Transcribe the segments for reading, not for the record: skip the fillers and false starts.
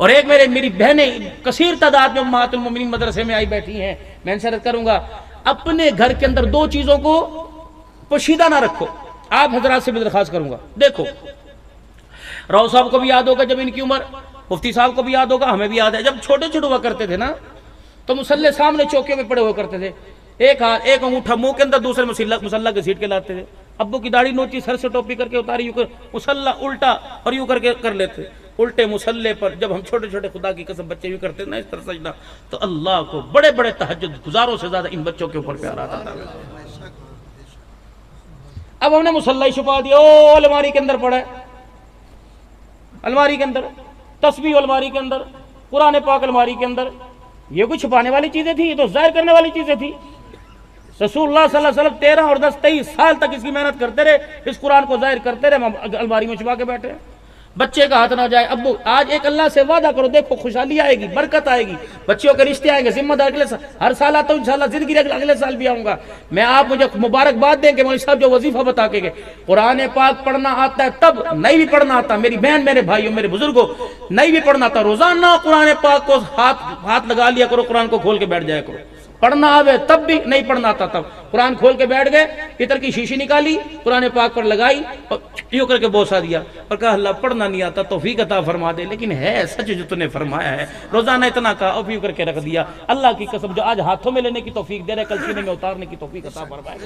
اور ایک میری بہنیں کثیر تعداد میں امہات المومنین مدرسے میں آئی بیٹھی ہیں، میں ان سے عرض کروں گا اپنے گھر کے اندر دو چیزوں کو پوشیدہ نہ رکھو. آپ حضرات سے بھی درخواست کروں گا. دیکھو راؤ صاحب کو بھی یاد ہوگا جب ان کی عمر، مفتی صاحب کو بھی یاد ہوگا، ہمیں بھی یاد ہے، جب چھوٹے چھوٹے ہوا کرتے تھے نا تو مصلے سامنے چوکیوں میں پڑے ہوا کرتے تھے، ایک ہاتھ ایک انگوٹھا منہ کے اندر، دوسرے مصلہ کے سیٹ کے لاتے تھے. ابو کی داڑھی نوچی، سر سے ٹوپی کر کے اتاری، یوں کر مصلہ الٹا اور یوں کر کے کر لیتے. الٹے مصلے پر جب ہم چھوٹے چھوٹے خدا کی قسم بچے یوں کرتے نا اس طرح سجدہ، تو اللہ کو بڑے بڑے تہجد گزاروں سے زیادہ ان بچوں کے اوپر پیار آتا تھا. اب ہم نے مصلی چھپا دیا، او الماری کے اندر پڑا ہے، الماری کے اندر تسبیح، الماری کے اندر قرآن پاک، الماری کے اندر. یہ کوئی چھپانے والی چیزیں تھی؟ یہ تو ظاہر کرنے والی چیزیں تھی. رسول اللہ صلی اللہ علیہ وسلم 13 اور 10 23 سال تک اس کی محنت کرتے رہے، اس قرآن کو ظاہر کرتے رہے، ہم الماری میں چھپا کے بیٹھے. بچے کا ہاتھ نہ جائے. ابو آج ایک اللہ سے وعدہ کرو، دیکھو خوشحالی آئے گی، برکت آئے گی، بچوں کے رشتے آئیں گے، ذمہ دار اگلے سال ہر سال آتا ہوں انشاءاللہ، زندگی اگلے سال بھی آؤں گا میں. آپ مجھے مبارکباد دیں کہ مولوی صاحب جو وظیفہ بتا کے گئے، قرآن پاک پڑھنا آتا ہے تب، نہیں بھی پڑھنا آتا، میری بہن میرے بھائیوں میرے بزرگوں نہیں بھی پڑھنا آتا، روزانہ قرآن پاک کو ہاتھ لگا لیا کرو، قرآن کو کھول کے بیٹھ جایا کرو. پڑھنا آوے تب بھی، نہیں پڑھنا آتا تب قرآن کھول کے بیٹھ گئے، پیتل کی شیشی نکالی، قرآن پاک پر لگائی اور یوں کر کے بوسا دیا اور کہا اللہ پڑھنا نہیں آتا توفیق عطا فرما دے، لیکن ہے سچ جو تو نے فرمایا ہے. روزانہ اتنا کہا اور یوں کر کے رکھ دیا. اللہ کی قسم جو آج ہاتھوں میں لینے کی توفیق دے رہے، کل سینے میں اتارنے کی توفیق عطا فرمائے.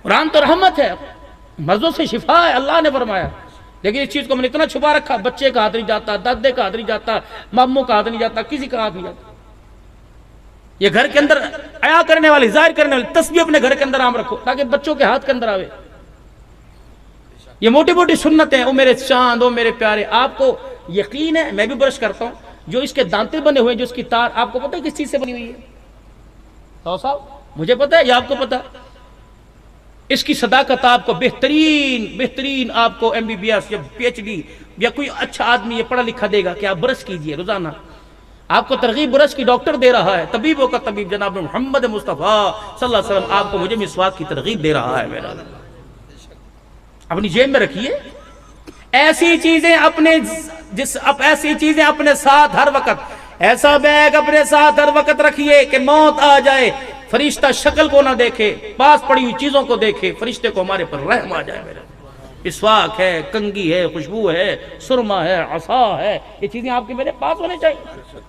قرآن تو رحمت ہے، مرضوں سے شفا ہے، اللہ نے فرمایا، لیکن اس چیز کو میں نے اتنا چھپا رکھا، بچے کا ہاتھ نہیں جاتا، دادے کا ہاتھ نہیں جاتا، ماموں کا ہاتھ نہیں جاتا، کسی کا ہاتھ نہیں جاتا. یہ گھر کے اندر عیا کرنے والی، ظاہر کرنے والی تسبیح اپنے گھر کے اندر عام رکھو تاکہ بچوں کے ہاتھ کے اندر آوے. یہ موٹی موٹی سنتیں، او میرے چاند، او میرے پیارے. آپ کو یقین ہے میں بھی برش کرتا ہوں، جو اس کے دانتے بنے ہوئے، جو اس کی تار، آپ کو پتہ ہے کس چیز سے بنی ہوئی ہے؟ تو صاحب مجھے پتہ ہے یا آپ کو پتہ؟ اس کی صداقت آپ کو بہترین آپ کو MBBS یا PhD یا کوئی اچھا آدمی یہ پڑھا لکھا دے گا کہ آپ برش کیجئے روزانہ. آپ کو ترغیب برش کی ڈاکٹر دے رہا ہے، طبیبوں کا طبیب جناب محمد مصطفیٰ صلی اللہ علیہ وسلم آپ کو مجھے مسواک کی ترغیب دے رہا ہے. میرا اپنی جیب میں رکھیے ایسی چیزیں ایسی چیزیں اپنے ساتھ ہر وقت، ایسا بیگ اپنے ساتھ ہر وقت رکھیے کہ موت آ جائے فرشتہ شکل کو نہ دیکھے، پاس پڑی ہوئی چیزوں کو دیکھے، فرشتے کو ہمارے پر رحم آ جائے. میرا مسواک ہے، کنگھی ہے، خوشبو ہے، سرما ہے، عصا ہے، یہ چیزیں آپ کے میرے پاس ہونی چاہیے.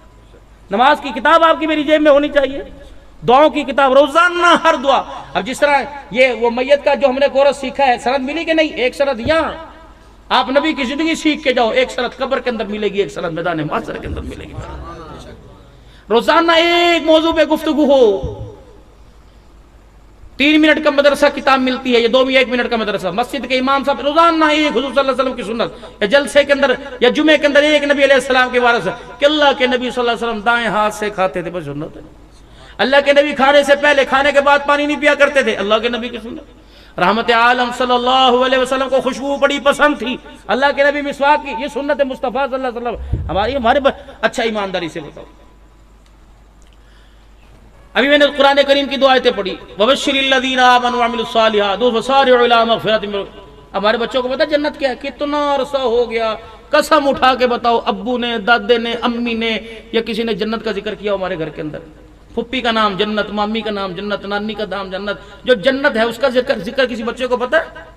نماز کی کتاب آپ کی میری جیب میں ہونی چاہیے، دعاؤں کی کتاب روزانہ ہر دعا. اب جس طرح یہ وہ میت کا جو ہم نے کورس سیکھا ہے، سند ملی کہ نہیں؟ ایک سند یہاں آپ نبی کی زندگی سیکھ کے جاؤ، ایک سند قبر کے اندر ملے گی، ایک سند میدان محشر کے اندر ملے گی. روزانہ ایک موضوع پہ گفتگو ہو. 3 منٹ کا مدرسہ کتاب ملتی ہے، یہ 2 1 منٹ کا مدرسہ. مسجد کے امام صاحب روزانہ ایک حضور صلی اللہ علیہ وسلم کی سنت، یا جلسے کے اندر یا جمعے کے اندر ایک نبی علیہ السلام کے وارث ہے کہ اللہ کے نبی صلی اللہ علیہ وسلم دائیں ہاتھ سے کھاتے تھے، بس سنت ہے. اللہ کے نبی کھانے سے پہلے، کھانے کے بعد پانی نہیں پیا کرتے تھے، اللہ کے نبی کی سنت. رحمت عالم صلی اللہ علیہ وسلم کو خوشبو بڑی پسند تھی، اللہ کے نبی مسواک کی، یہ سنت مصطفیٰ صلی اللہ علیہ وسلم ہمارے اچھا ایمانداری سے بتاؤ. ابھی میں نے قرآن کریم کی 2 آیتیں پڑھی، وَبَشِّرِ الَّذِينَ آمَنُوا وَعَمِلُوا الصَّالِحَاتِ وَسَارِعُوا إِلَىٰ مَغْفِرَةٍ مِّن رَّبِّكُمْ. ہمارے بچوں کو پتہ جنت کیا ہے؟ کتنا عرصہ ہو گیا قسم اٹھا کے بتاؤ، ابو نے، دادے نے، امی نے یا کسی نے جنت کا ذکر کیا ہمارے گھر کے اندر؟ پھپھی کا نام جنت، مامی کا نام جنت، نانی کا نام جنت. جو جنت ہے اس کا ذکر کسی بچے کو پتہ ہے؟